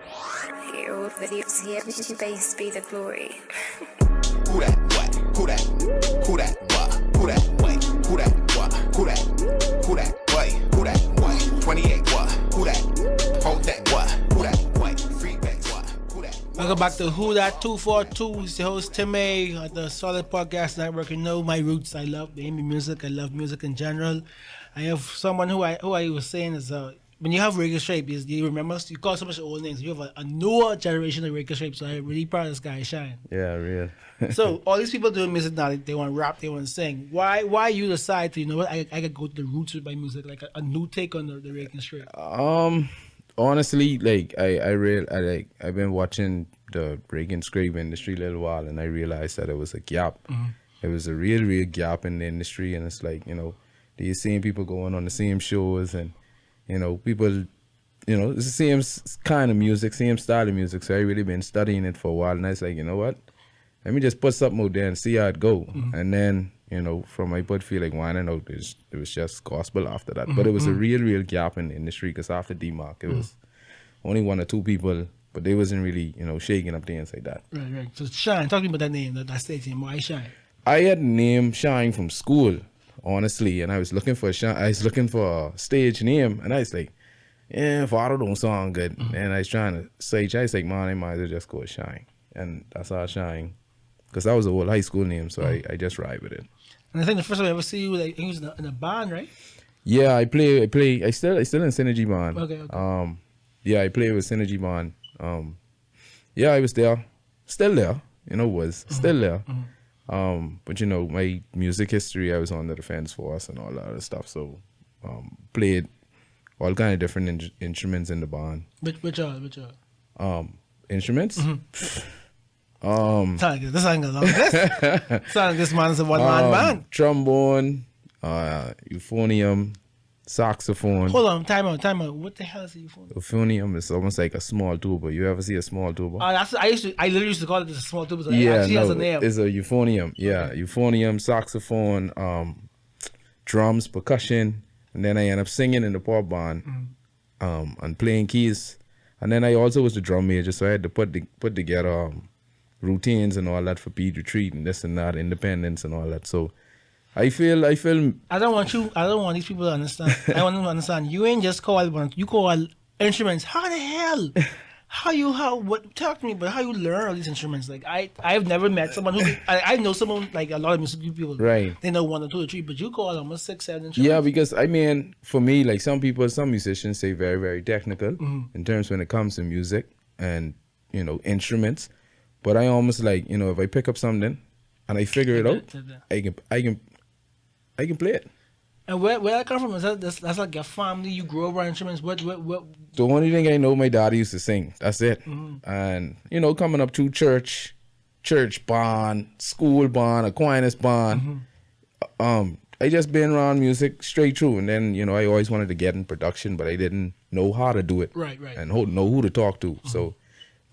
Your videos here, base be the glory. Who that what? Who that? Who that what? Who that what? Who that what? Who that? Who that what? Who that what? 28 what? Who that? Hold that what? Who that what? Free back what? Who that? Welcome back to Who That 242. It's your host Tim A at the Solid Podcast Network. You know my roots. I love the indie music. I love music in general. I have someone who I was saying is when you have Reggae Shape, you remember you call so much old names. You have a newer generation of Reggae Shape. So I'm really proud of this guy, Shine. Yeah, real. So all these people doing music now, they want to rap, they want to sing. Why you decide to, you know what, I could go to the roots with my music, like a new take on the Reggae Shape? Honestly, like I've been watching the Reggae Scrape industry a little while, and I realized that it was a gap. It was a real gap in the industry, and it's like, you know, you're seeing people going on the same shows, and you know, people, you know, it's the same kind of music, same style of music. So I really been studying it for a while, and I was like, you know what, let me just put something out there and see how it go. And then, you know, from my butt feel like whining out, it was just gospel after that. But it was a real gap in the industry, because after D-Mark, it was only one or two people, but they wasn't really, you know, shaking up things like that. Right. So Shine, talk to me about that name, that stage name. Why Shine? I had named Shine from school, honestly, and I was looking for a stage name, and I was like, yeah, Father don't sound good. And I was trying to say, I was like, man, I might as well just go with Shine. And that's how Shine, because that was the old high school name, so I just ride with it. And I think the first time I ever see you, like, he was in a band, right? Yeah, I still in Synergy Band. Okay. Yeah, I play with Synergy Band. Yeah, I was there, still there, you know, still there. But you know, my music history, I was on the Defense Force and all that other stuff, so played all kind of different instruments in the band. Which Instruments? Sound like this ain't gonna this. Sound like this man's a one-man band. Trombone, euphonium, saxophone. Hold on, time out. What the hell is a euphonium? Euphonium is almost like a small tuba. You ever see a small tuba? I literally used to call it a small tuba. So Yeah, it actually has a no, name. it's a euphonium. Yeah, euphonium, saxophone, drums, percussion, and then I end up singing in the pop band, and playing keys. And then I also was the drum major, so I had to put together routines and all that for Pete Retreat and this and that, Independence and all that. So I feel. I don't want these people to understand. I want them to understand. You ain't just call one. You call instruments. How the hell? Talk to me about how you learn all these instruments. Like I've never met someone who I know someone, like a lot of music people. Right. They know 1 or 2 or 3, but you call almost 6, 7 instruments. Yeah, because I mean, for me, like some musicians say very, very technical in terms when it comes to music and, you know, instruments. But I almost like, you know, if I pick up something and I figure it out, I can play it. And where that come from? Is that's like your family? You grew up around instruments? What? The only thing I know, my daddy used to sing. That's it. And, you know, coming up through church band, school band, Aquinas band, I just been around music straight through. And then, you know, I always wanted to get in production, but I didn't know how to do it. Right. And know who to talk to. So,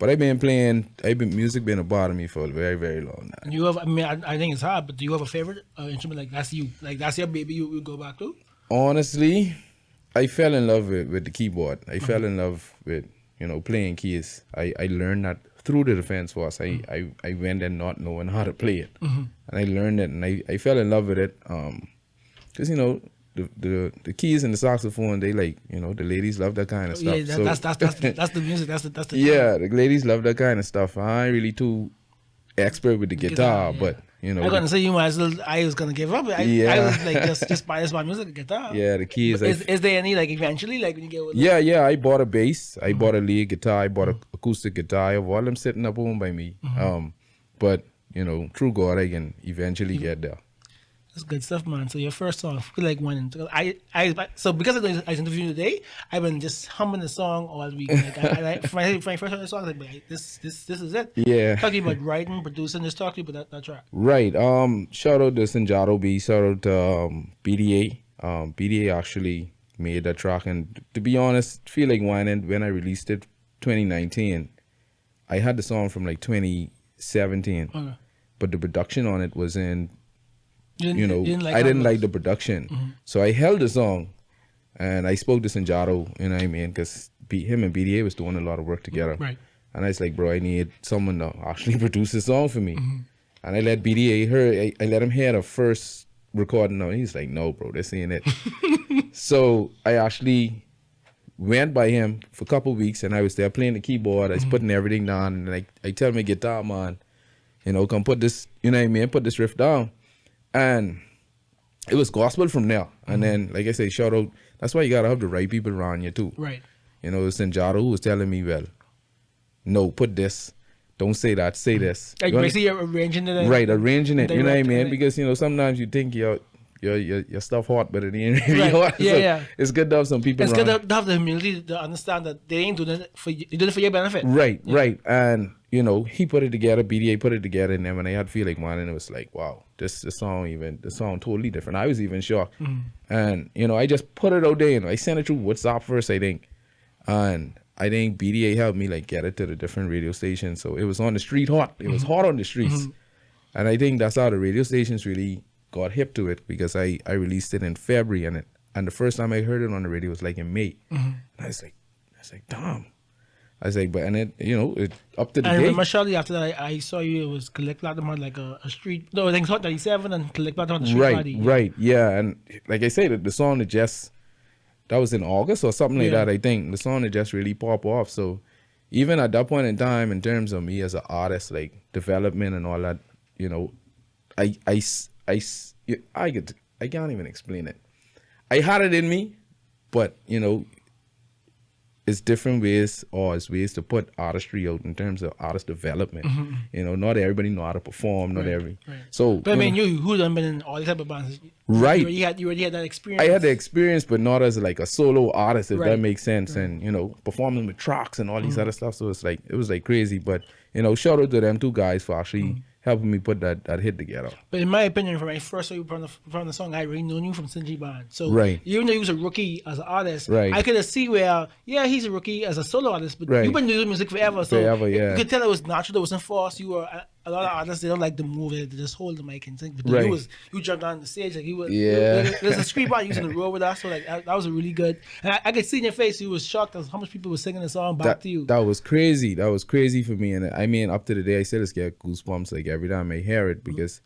but music been a part of me for a very, very long time. And you have, I mean, I think it's hard, but do you have a favorite instrument? Like that's you, like that's your baby you go back to? Honestly, I fell in love with the keyboard. I fell in love with, you know, playing keys. I learned that through the Defense Force. I went in not knowing how to play it. And I learned it, and I fell in love with it. Because, you know, the keys and the saxophone, they like, you know, the ladies love that kind of stuff. Yeah, that's the music. That's the yeah, the ladies love that kind of stuff. I ain't really too expert with the guitar, yeah. But you know, I'm gonna say you might as well. I was gonna give up. I was like just buy this my music guitar. Yeah, the keys. Is there any like eventually like when you get with Yeah. I bought a bass. I bought a lead guitar. I bought an acoustic guitar. I have all them sitting up home by me. But you know, through God, I can eventually get there. That's good stuff, man. So your first song, I feel like one. So because I interviewed you today, I've been just humming the song all week. Like for my first heard the song, I was like, this is it. Yeah. Talking about writing, producing, just talk to you about that track. Right. Shout out to Sanjado B. Shout out to BDA. BDA actually made that track, and to be honest, feel like whining when I released it 2019. I had the song from like 2017, but the production on it was in. I didn't like the production. So I held the song and I spoke to Sanjaro, you know what I mean? Because him and BDA was doing a lot of work together. Right. And I was like, bro, I need someone to actually produce a song for me. And I let BDA hear. I let him hear the first recording. And he's like, no, bro, this ain't it. So I actually went by him for a couple of weeks, and I was there playing the keyboard. I was putting everything down, and I tell my guitar man, you know, come put this, you know what I mean, put this riff down. And it was gospel from there. And then, like I say, shout out. That's why you gotta have the right people around you too. Right. You know, Sanjaro who was telling me, well, no, put this. Don't say that. Say this. Like basically you're arranging it. Right, arranging it. You know what I mean? Right. Because, you know, sometimes you think your stuff hot, but it ain't really Right. hot. Yeah, So yeah. it's good to have some people It's around. good to have the humility to understand that they ain't doing it for you. They're doing it for your benefit. Right, right. And, you know, he put it together, BDA put it together, and then when I had Feel Like One, and it was like, wow, the song totally different. I was even shocked. And, you know, I just put it out there, and I sent it through WhatsApp first, I think. And I think BDA helped me, like, get it to the different radio stations. So it was on the street hot. It was hot on the streets. And I think that's how the radio stations really got hip to it, because I released it in February, and the first time I heard it on the radio was like in May. And I was like, damn. I was like, but, and it, you know, it up to the I day. remember shortly after that, I saw you. It was Collect Platinum on like a street. No, I think it's Hot 97 and Collect Platinum on the street Right, party. right, yeah. And like I said, the song that just, that was in August or something like Yeah. that, I think. The song that just really pop off. So even at that point in time, in terms of me as an artist, like development and all that, you know, I can't even explain it. I had it in me, but, you know, it's different ways, or it's ways to put artistry out in terms of artist development. You know, not everybody know how to perform, not every. right. So, But I mean, you who done been in all these type of bands. Right. You already had that experience. I had the experience, but not as like a solo artist, if Right. that makes sense. And, you know, performing with tracks and all these other stuff. So it was like crazy. But, you know, shout out to them two guys for actually helping me put that hit together. But in my opinion, when I first saw you from the song, I already known you from Sinji Band. So Right. even though you was a rookie as an artist, Right. I could see where, yeah, he's a rookie as a solo artist, but Right. you've been doing music forever. So Forever, yeah. you could tell it was natural, it wasn't forced. You were a lot of artists, they don't like to move it, they just hold the mic and sing. But Right. you jumped on the stage, like you was, Yeah. there's a street band using the road with us, so like that was a really good. And I could see in your face, you was shocked as how much people were singing the song back to you. That was crazy. That was crazy for me. And I mean, up to the day, I still just get goosebumps like every time I hear it, because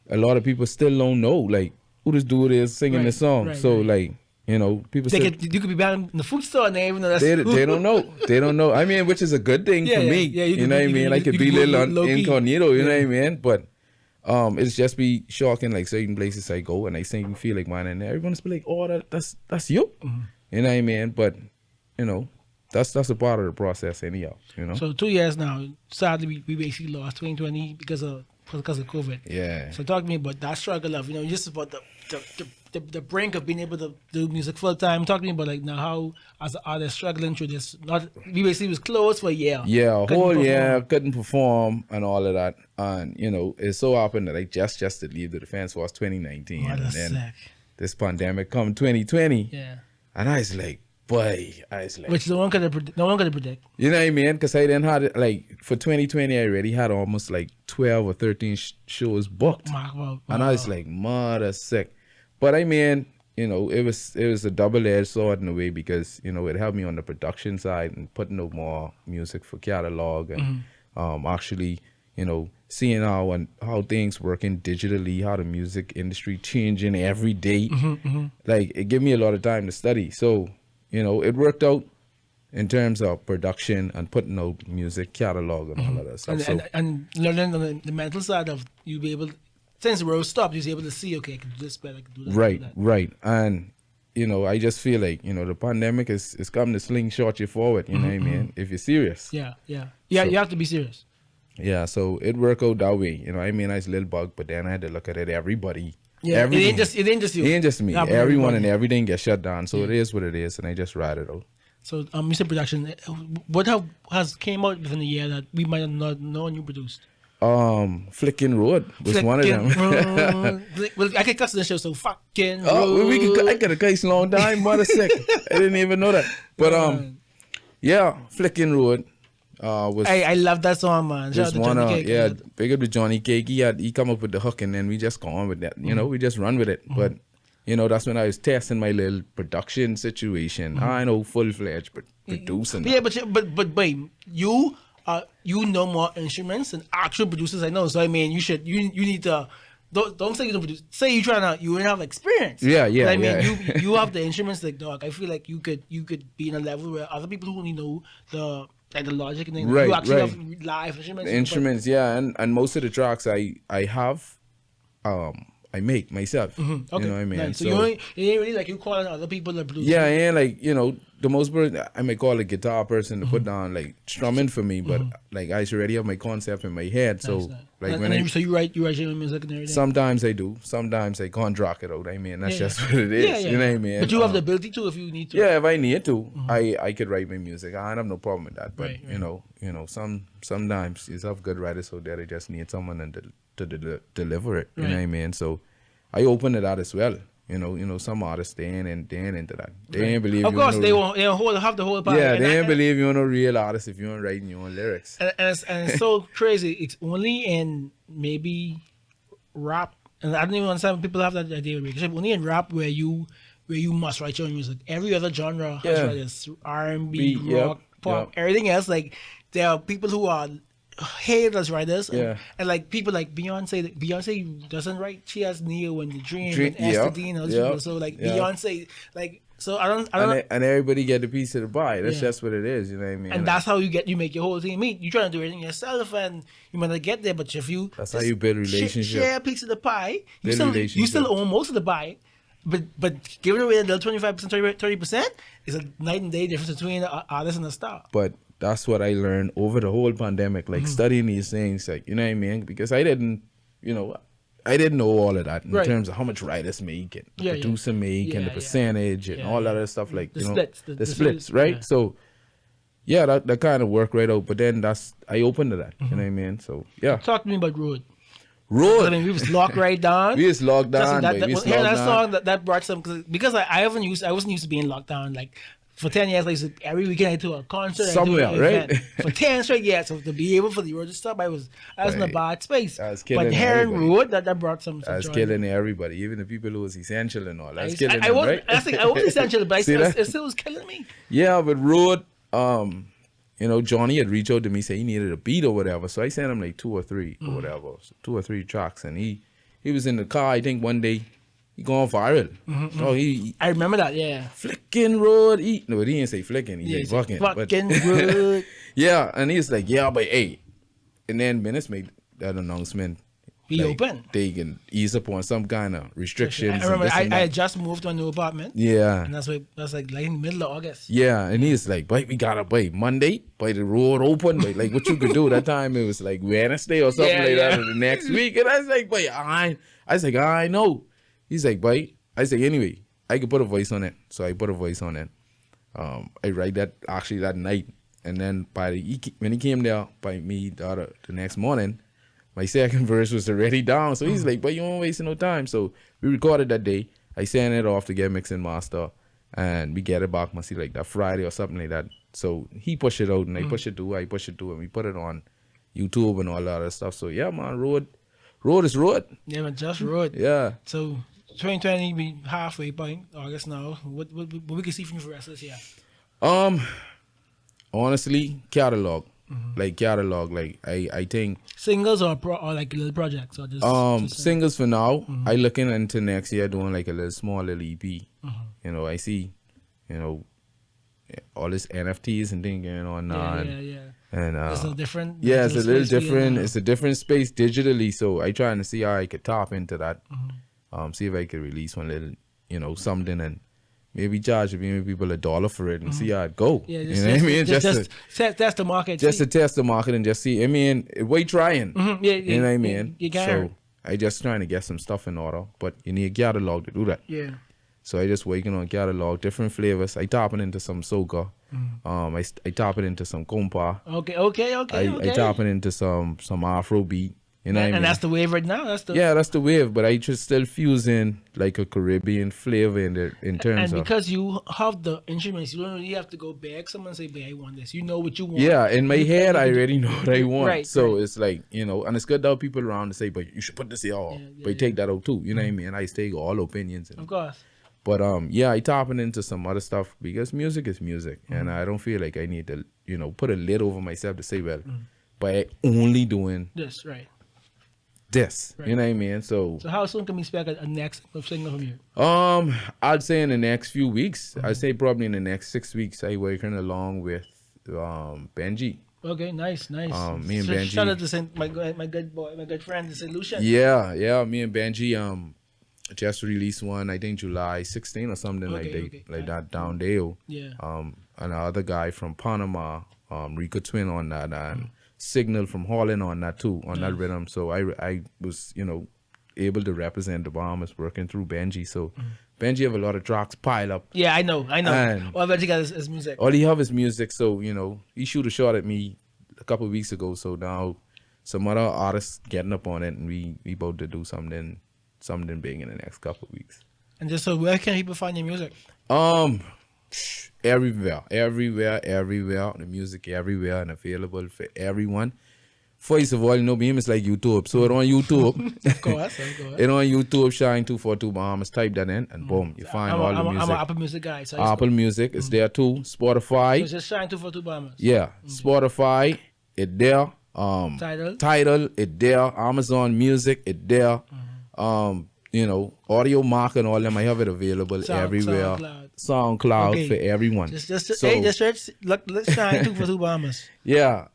a lot of people still don't know, like, who this dude is singing Right, this song. right, So, right. like, you know, people still, You could be banned in the food store and they even know that's they don't know. They don't know. I mean, which is a good thing Yeah, for yeah, me. yeah, you know what I mean? I could be a go little low-key. incognito, you know what I mean? But it's just be shocking, like certain places I go and I sing Feel Like Mine, and everyone's be like, oh, that's you. You know what I mean? But, you know, that's a part of the process anyhow, you know? So 2 years now, sadly, we basically lost 2020 because of COVID. Yeah. So talk to me about that struggle of, you know, just about the brink of being able to do music full time. Talk to me about like now how as an artist struggling through this. We basically was closed for a year. Yeah, a Couldn't whole perform. year, couldn't perform and all of that. And, you know, it so happened that I just did Leave the Defense Force 2019. Oh, and that's then sick. this pandemic come 2020. Yeah. And I was like, boy, Which no one could predict. you know what I mean? Because I didn't have, like, for 2020, I already had almost like 12 or 13 shows booked. Wow. And I was like, mother sick. But I mean, you know, it was a double-edged sword in a way, because, you know, it helped me on the production side and putting out more music for catalog and actually, you know, seeing how things working digitally, how the music industry changing every day. Like, it gave me a lot of time to study. So, you know, it worked out in terms of production and putting out music catalog and all of that stuff. And learning on the mental side of you be able, since the road stopped, you was able to see, okay, I can do this better, I can do that. Right, do that. right. And, you know, I just feel like, you know, the pandemic is come to slingshot you forward, you know what I mean? If you're serious. Yeah. You have to be serious. Yeah, so it worked out that way. You know, I mean, I was a little bug, but then I had to look at it, everybody. Yeah, everything. it ain't just you. It ain't just me. Yeah, but Everyone everybody. and everything gets shut down. So it is what it is, and I just ride it out. So, Mr. Production, what has came out within the year that we might not know you produced? Flicking Road was one of them. Well, I could cuss in the show, so fucking Oh, road. I could have cussed a long time, mother sick. I didn't even know that. But yeah, Flicking Road was I love that song, man. Shout out to one Johnny of Cake. yeah, big up to Johnny Cake. He come up with the hook, and then we just go on with that. You know, we just run with it. But you know, that's when I was testing my little production situation. I know full-fledged producing. Yeah, but babe, you know more instruments than actual producers I know. So I mean, you need to. Don't say you don't produce. Say you have experience. Yeah. But I mean, Yeah. you have the instruments like dog. I feel like you could be in a level where other people who only know the logic and then Right, you actually right. have live instruments. The instruments, yeah, and most of the tracks I have, I make myself. Okay. You know what I mean? Nice. So you ain't really like you calling other people to produce. Yeah, and like the most person I may call a guitar person to put down like strumming for me, but like I already have my concept in my head. So Nice. like And when then I so you write your own music and everything. sometimes I do, sometimes I can't rock it out. I mean that's just what it is. Yeah. You know what I mean? But you have the ability to if you need to. Yeah, if I need to, I could write my music. I have no problem with that. But Right. you know, sometimes you have good writers out there. They just need someone to deliver it. You know what I mean? So I open to that as well. You know, some artists they ain't into that. They ain't believe. Of you course, no- they won't have the whole part. Yeah, And they I- ain't believe you're no real artist if you ain't writing your own lyrics. and it's so crazy. It's only in maybe rap, and I don't even understand when people have that idea. Because only in rap where you must write your own music. Every other genre has Yeah. writers, R&B, Beat, yep, rock, pop, yep. everything else. Like there are people who are hated as writers, Yeah. and like people like Beyonce. Beyonce doesn't write. She has Neo and The Dream Dream, and Esther yep, Dean and those yep, people. So like yep. Beyonce, like so I don't. And everybody get a piece of the pie. That's Yeah. just what it is. You know what I mean? And that's how you make your whole team meet. You trying to do everything yourself, and you might not get there. But if you That's how just you build relationship. share a piece of the pie. You Build still relationship. own most of the pie, but giving away the 25%, 30% is a night and day difference between an artist and a star. But that's what I learned over the whole pandemic, like studying these things, like, you know what I mean? Because I didn't know all of that in Right. terms of how much writers make and the Yeah, yeah. producer make and Yeah, the yeah. percentage and Yeah, all that yeah. other stuff, like, The you know, splits, the the splits, splits, right? yeah. So, yeah, that kind of worked right out. But then I opened to that, you know what I mean? So, yeah. Talk to me about Road. Road. I mean, we was locked right down. We was locked down, That, baby. that, We was hear locked that down. song that brought some because I wasn't used to being locked down. Like for 10 years, like every weekend I had to a concert, Somewhere, I had to an right? event. For 10 straight years, so to be able for the road to stop, I was in a Right. bad space. I was killing But hearing everybody. Road, that brought some I was joy. killing everybody, even the people who was essential and all. I was killing I them, wasn't, right? I think I wasn't essential, but See that? it still was killing me. Yeah, but Road, Johnny had reached out to me, say he needed a beat or whatever. So I sent him like 2 or 3 or whatever, so 2 or 3 tracks, and he was in the car. I think one day he gone viral. Oh, he I remember that, yeah. flicking Road. He didn't say flicking. He said fucking. But Fucking Road. yeah, and he's like, yeah, but hey, and then Menace made that announcement. We like, open. They can ease up on some kind of restrictions. I and remember this and I that. had just moved to a new apartment. Yeah. And that's like in the middle of August. Yeah, and he's like, "Boy, we gotta wait Monday, by the road open, but like what you could do that time it was like Wednesday or something Yeah, like yeah. that, or the next week." And I was like, "Boy, I was like, I know." He's like, "Boy," I said, "Anyway, I could put a voice on it," so I put a voice on it. I write that actually that night, and then when he came there by me the next morning, my second verse was already down. So he's like, "But you ain't wasting no time." So we recorded that day. I sent it off to get mixed and master, and we get it back, must see like that Friday or something like that. So he pushed it out, and I push it too, and we put it on YouTube and all that other stuff. So yeah, man, road is road. Yeah, man, just Road. Yeah. So 2020 be halfway point, August now. What we can see from you for the rest of this year? Honestly, catalog. Like I think Singles or like little projects or just singles for now. I looking into next year doing like a little EP. You know, I see, all this NFTs and things going on now. yeah. And It's a different. yeah, it's a little space for you different. now. It's a different space digitally. So I trying to see how I could tap into that. See if I could release one little, something and maybe charge maybe people $1 for it and see how it go. Yeah, you know what I mean? just test the market. Just see. to test the market and just see. I mean, we trying. Yeah, You know what I mean? You can. So I just trying to get some stuff in order, but you need a catalog to do that. Yeah. So I just working on catalog, different flavors. I tapping into some soca. I tapping into some compa. Okay. I tapping into some Afro beat. You know what I mean? And that's the wave right now. That's the wave. But I just still fusing like a Caribbean flavor in terms And of. because you have the instruments, you don't really have to go beg someone and say, "Babe, I want this." You know what you want. Yeah, in my You- head, you I can do- already know what I want. Right, So right. it's like, and it's good to have people around to say, but you should put this here. Yeah, But you take that out too. You know what I mean? I take all opinions. Of course. But yeah, I tapping into some other stuff because music is music, and I don't feel like I need to, put a lid over myself to say, well, by only doing This, right. this, Right. you know what I mean? So, So how soon can we expect a next single from you? I'd say in the next few weeks, I'd say probably in the next 6 weeks, I working along with Benji. Okay, nice. Me and So Benji. shout out to my good boy, my good friend, St. Lucian. Yeah, me and Benji just released one, I think July 16 or something Okay. that down there. Yeah. And another guy from Panama, Rico Twin on that, and Signal from Holland on that too, on that rhythm. So I was, able to represent the Bahamas working through Benji. So Benji have a lot of tracks pile up. Yeah, I know. And- All Benji got is music. All he have is music. So, he shoot a shot at me a couple of weeks ago. So now some other artists getting up on it, and we about to do something big in the next couple of weeks. And just so where can people find your music? Everywhere. The music everywhere and available for everyone. First of all, Beam is like YouTube. So it on YouTube. Of course. It on YouTube, Shine 242 Bahamas. Type that in, and boom, you find all the music. I'm an Apple Music guy. So I Apple Music is there too. Spotify. It's just Shine 242 Bahamas. Yeah, Spotify, it there. Tidal, it there. Amazon Music, it there. Audio Mark and all them. I have it available everywhere. SoundCloud Okay. for everyone. Just So, search. Let's Shine 242 Bahamas. yeah.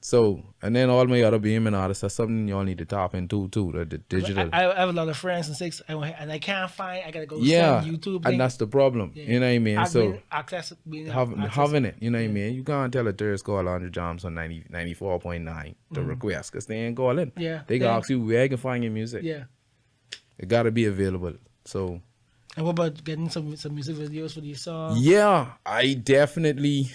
So, and then all my other Beeman artists, that's something y'all need to tap into too. The digital. I have a lot of friends and six, and I can't find. I gotta go Yeah, send YouTube. and thing. that's the problem. Yeah. You know what I mean? So having it, you know what I Yeah. mean? You can't tell a tourist call 100 jams on 94.9 to request because they ain't calling. Yeah. They can Yeah. ask you where you can find your music. Yeah. It got to be available. So, And what about getting some music videos for these songs? yeah, I definitely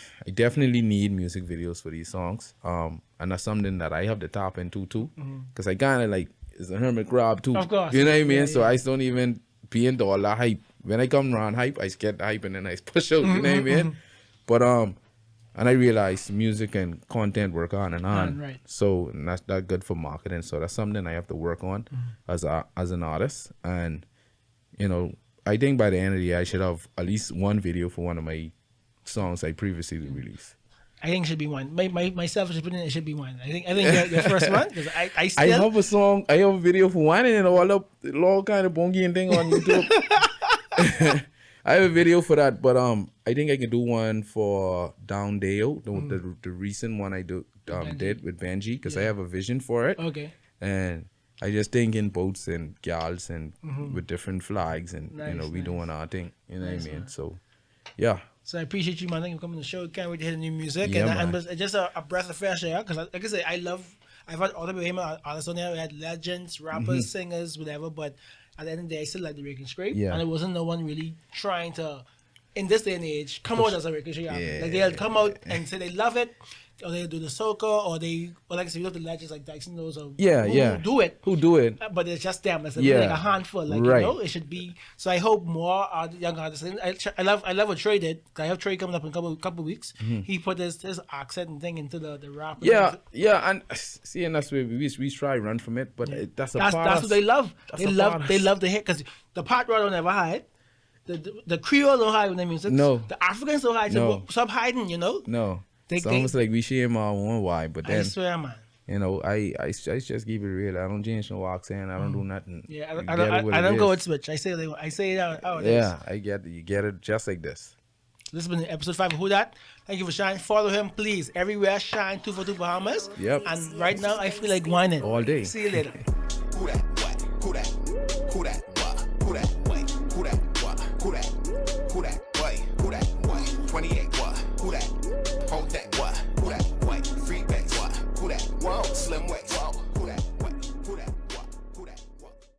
need music videos for these songs. And that's something that I have to tap into too. Because I kind of like, it's a hermit crab too. Of course. You know what I mean? Yeah, So yeah. I don't even be into all that hype. When I come around hype, I get the hype and then I push out. You know what I mean? But and I realize music and content work on and on. Right. So and that's good for marketing. So that's something I have to work on as an artist. And I think by the end of the year I should have at least one video for one of my songs I previously released. I think it should be one. My selfish opinion, it should be one. I think your first one because I I still have a song, I have a video for one, and then all kind of bongy and thing on YouTube. I have a video for that, but I think I can do one for Down Dale, the recent one I did with Benji, because I have a vision for it, okay. and I just think in boats and gals and with different flags, and Nice, we nice. doing our thing. You know Nice, what I mean? man. So, yeah. So I appreciate you, man. Thank you for coming to the show. Can't wait to hear the new music. Yeah, and man. just a breath of fresh air. Because like I said, I've had other people, artists on there. We had legends, rappers, singers, whatever. But at the end of the day, I still like the Rake and Scrape. Yeah. And it wasn't no one really trying to, in this day and age, come out as a Rake and Scrape album. Yeah. Like they'll come out and say they love it, or they do the soca, or like I said, you look at the legends like Dyson knows, or who do it. Who do it? But it's just them. It's Yeah. like a handful. Like Right. it should be. So I hope more young artists. I love what Trey did. I have Trey coming up in a couple weeks. He put his accent and thing into the rap. Yeah, and see, and that's where we try to run from it, but that's That's what they love. That's They a love part of- they love to hit because the pot don't never hide. The Creole don't hide when they music. No. The Africans don't hide. No. So stop hiding. No. It's They- almost like we shame our own why, but I then swear, man. I just keep it real. I don't change no accent. I don't do nothing. Yeah, You I get it what don't it go is. with switch. I say it out. Yeah, I get it. You get it just like this. This has been episode 5 of Who Dat. Thank you for Shine. Follow him, please. Everywhere, Shine 242 Bahamas. Yep. And right now, I feel like whining. All day. See you later. Who that? What? Who that?